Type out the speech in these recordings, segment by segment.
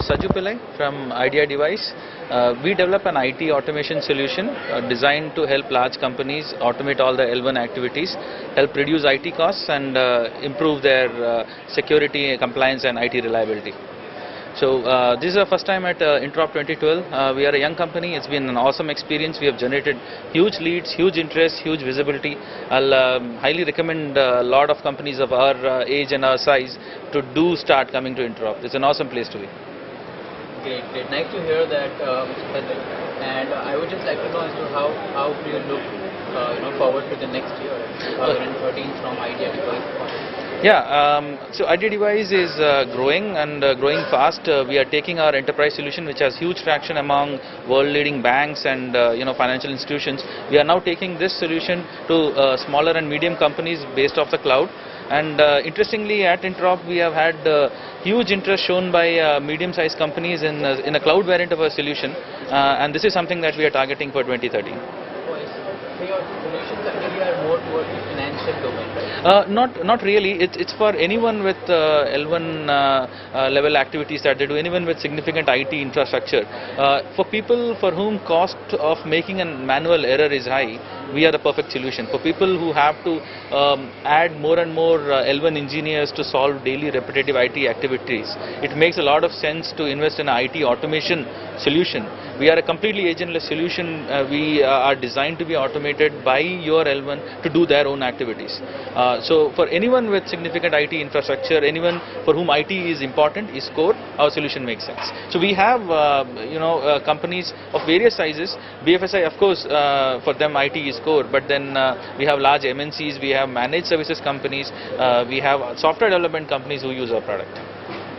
Saju Pillai from Idea Device. We develop an IT automation solution designed to help large companies automate all the L1 activities, help reduce IT costs and improve their security, compliance and IT reliability. So this is our first time at Interop 2012. We are a young company. It's been an awesome experience. We have generated huge leads, huge interest, huge visibility. I'll highly recommend a lot of companies of our age and our size to start coming to Interop. It's an awesome place to be. Great, great. Nice to hear that, Mr. Pedal. And I would just like to know as to how do you look forward to the next year, 2013 from Idea Device. Yeah, so Idea Device is growing and growing fast. We are taking our enterprise solution, which has huge traction among world-leading banks and financial institutions. We are now taking this solution to smaller and medium companies based off the cloud. And interestingly, at Interop, we have had huge interest shown by medium-sized companies in a cloud variant of our solution. And this is something that we are targeting for 2013. So your solutions actually are more towards the financial domain, right? Not really. It's for anyone with L1 level activities that they do, anyone with significant IT infrastructure. For people for whom cost of making a manual error is high, we are the perfect solution. For people who have to add more and more L1 engineers to solve daily repetitive IT activities, it makes a lot of sense to invest in an IT automation solution. We are a completely agentless solution. We are designed to be automated by your L1 to do their own activities. So for anyone with significant IT infrastructure, anyone for whom IT is important, is core, our solution makes sense. So we have companies of various sizes. BFSI, of course, for them IT is core, but then we have large MNCs, we have managed services companies, we have software development companies who use our product.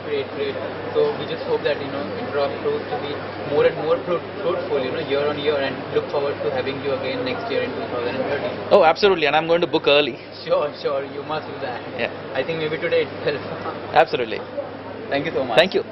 Great, great. So we just hope that Interop proves to be more and more fruitful, year on year, and look forward to having you again next year in 2013. Oh, absolutely, and I'm going to book early. Sure, you must do that. Yeah. I think maybe today itself. Absolutely. Thank you so much. Thank you.